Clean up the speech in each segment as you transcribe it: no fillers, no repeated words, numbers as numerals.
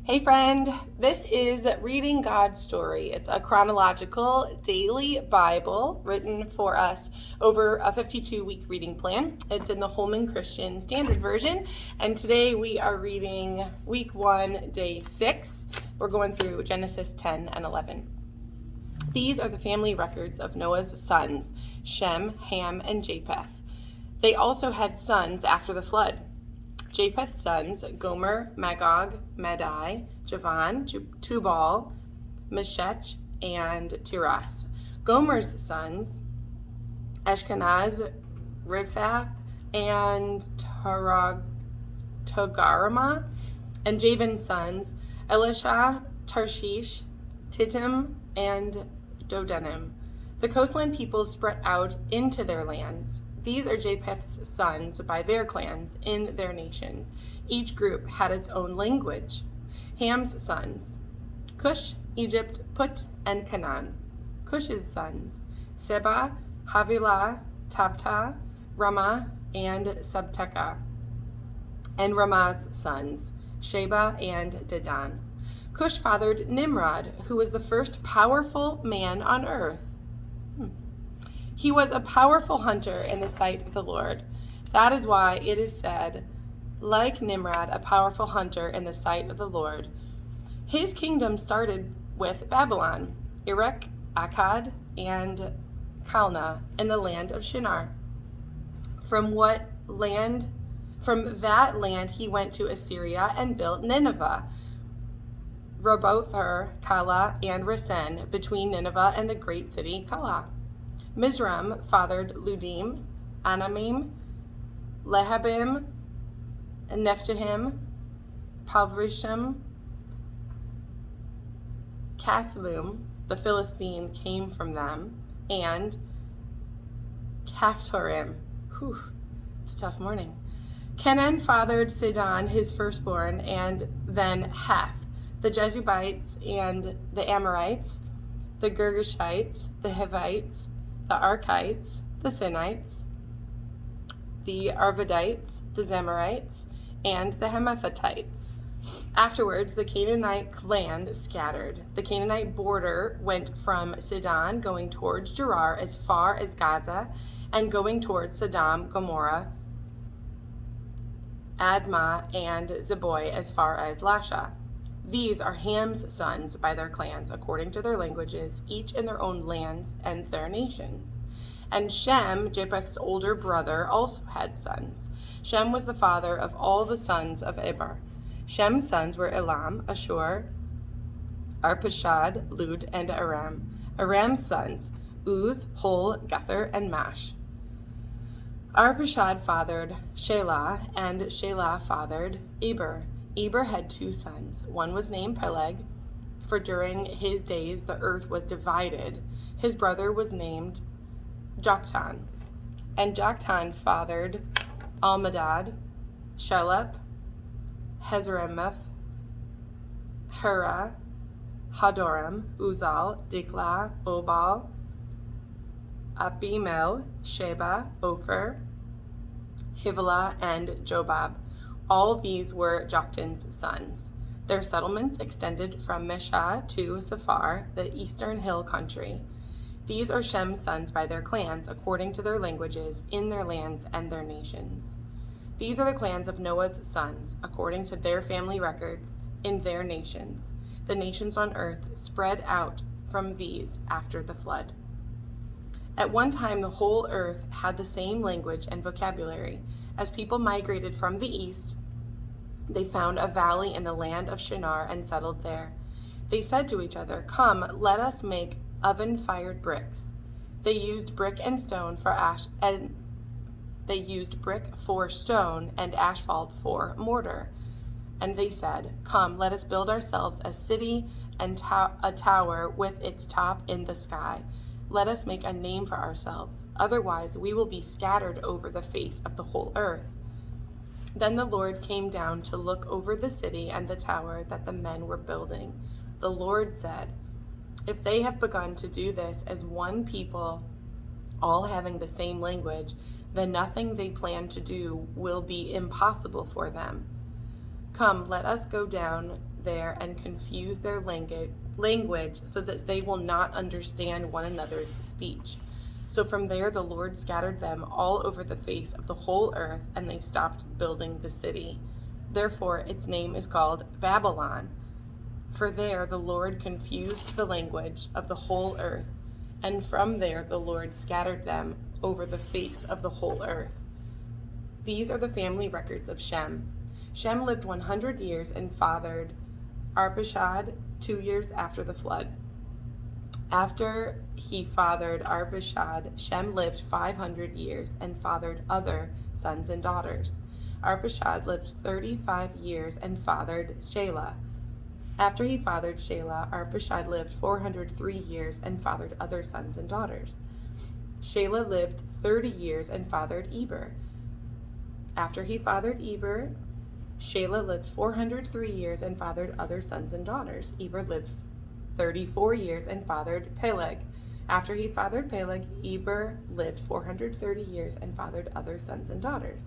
Hey friend, this is Reading God's Story. It's a chronological daily Bible written for us over a 52-week reading plan. It's in the Holman Christian Standard Version, and today we are reading week 1, day 6. We're going through Genesis 10 and 11. These are the family records of Noah's sons, Shem, Ham, and Japeth. They also had sons after the flood. Japeth's sons, Gomer, Magog, Madai, Javan, Tubal, Meshech, and Tiras. Gomer's sons, Ashkenaz, Riphath, and Togarmah. And Javan's sons, Elisha, Tarshish, Tittim, and Dodanim. The coastland peoples spread out into their lands. These are Japheth's sons by their clans in their nations. Each group had its own language. Ham's sons, Cush, Egypt, Put, and Canaan. Cush's sons, Seba, Havilah, Tabta, Ramah, and Sabteka. And Ramah's sons, Sheba and Dedan. Cush fathered Nimrod, who was the first powerful man on earth. He was a powerful hunter in the sight of the Lord. That is why it is said, like Nimrod, a powerful hunter in the sight of the Lord. His kingdom started with Babylon, Erech, Akkad, and Calneh in the land of Shinar. From that land he went to Assyria and built Nineveh, Robothar, Calah, and Resen, between Nineveh and the great city Calah. Mizraim fathered Ludim, Anamim, Lehabim, Nephtahim, Palvrishim, Casluim, the Philistine came from them, and Caphtorim. It's a tough morning. Kenan fathered Sidon, his firstborn, and then Heth, the Jebusites and the Amorites, the Girgashites, the Hivites, the Arkites, the Sinites, the Arvadites, the Zemarites, and the Hamathatites. Afterwards, the Canaanite land scattered. The Canaanite border went from Sidon, going towards Gerar as far as Gaza, and going towards Sodom, Gomorrah, Admah, and Zeboy as far as Lasha. These are Ham's sons by their clans, according to their languages, each in their own lands and their nations. And Shem, Japheth's older brother, also had sons. Shem was the father of all the sons of Eber. Shem's sons were Elam, Ashur, Arpachshad, Lud, and Aram. Aram's sons, Uz, Hol, Gether, and Mash. Arpachshad fathered Shelah, and Shelah fathered Eber. Eber had 2 sons. One was named Peleg, for during his days the earth was divided. His brother was named Joktan. And Joktan fathered Almadad, Shelep, Hezremoth, Hera, Hadoram, Uzal, Diklah, Obal, Abimel, Sheba, Ophir, Hivilah, and Jobab. All these were Joktan's sons. Their settlements extended from Meshah to Sephar, the eastern hill country. These are Shem's sons by their clans, according to their languages, in their lands and their nations. These are the clans of Noah's sons, according to their family records, in their nations. The nations on earth spread out from these after the flood. At one time, the whole earth had the same language and vocabulary. As people migrated from the east, they found a valley in the land of Shinar and settled there. They said to each other, "Come, let us make oven-fired bricks." They used brick for stone and asphalt for mortar. And they said, "Come, let us build ourselves a city and a tower with its top in the sky. Let us make a name for ourselves. Otherwise, we will be scattered over the face of the whole earth." Then the Lord came down to look over the city and the tower that the men were building. The Lord said, "If they have begun to do this as one people, all having the same language, then nothing they plan to do will be impossible for them. Come, let us go down there and confuse their language so that they will not understand one another's speech. So from there the Lord scattered them all over the face of the whole earth, and they stopped building the city. Therefore its name is called Babylon, for there the Lord confused the language of the whole earth, and from there the Lord scattered them over the face of the whole earth. These are the family records of Shem. Shem lived 100 years and fathered Arpachshad 2 years after the flood. After he fathered Arpachshad, Shem lived 500 years and fathered other sons and daughters. Arpachshad lived 35 years and fathered Shelah. After he fathered Shelah, Arpachshad lived 403 years and fathered other sons and daughters. Shelah lived 30 years and fathered Eber. After he fathered Eber, Shelah lived 403 years and fathered other sons and daughters. Eber lived 34 years and fathered Peleg. After he fathered Peleg, Eber lived 430 years and fathered other sons and daughters.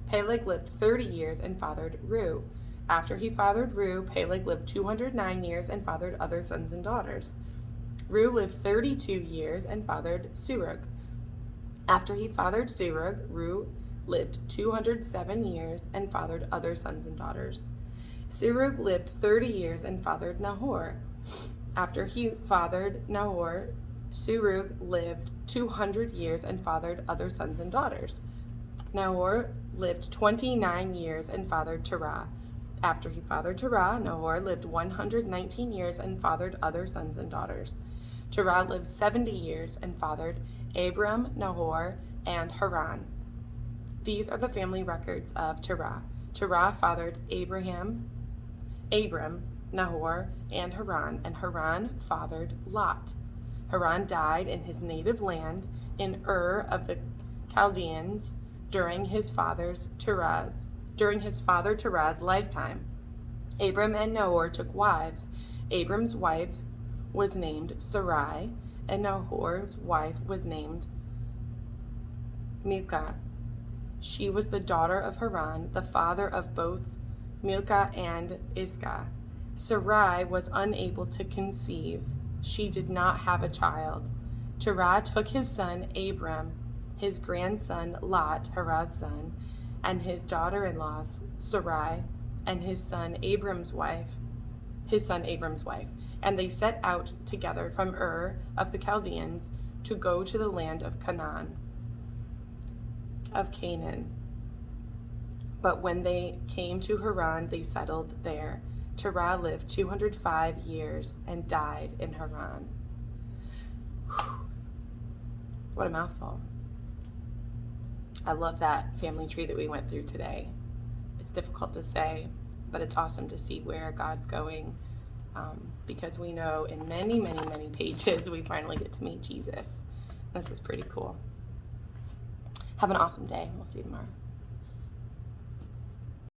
Peleg lived 30 years and fathered Reu. After he fathered Reu, Peleg lived 209 years and fathered other sons and daughters. Reu lived 32 years and fathered Serug. After he fathered Serug, Reu lived 207 years and fathered other sons and daughters. Serug lived 30 years and fathered Nahor. After he fathered Nahor, Serug lived 200 years and fathered other sons and daughters. Nahor lived 29 years and fathered Terah. After he fathered Terah, Nahor lived 119 years and fathered other sons and daughters. Terah lived 70 years and fathered Abram, Nahor, and Haran. These are the family records of Terah. Terah fathered Abram, Nahor, and Haran fathered Lot. Haran died in his native land in Ur of the Chaldeans during his father Terah's lifetime. Abram and Nahor took wives. Abram's wife was named Sarai, and Nahor's wife was named Milcah. She was the daughter of Haran, the father of both Milcah and Iscah. Sarai was unable to conceive. She did not have a child. Terah took his son Abram, his grandson Lot, Haran's son, and his daughter-in-law Sarai, and his son Abram's wife, and they set out together from Ur of the Chaldeans to go to the land of Canaan. But when they came to Haran, they settled there. Terah lived 205 years and died in Haran. Whew. What a mouthful. I love that family tree that we went through today. It's difficult to say, but it's awesome to see where God's going, because we know in many, many, many pages we finally get to meet Jesus. This is pretty cool. Have an awesome day. We'll see you tomorrow.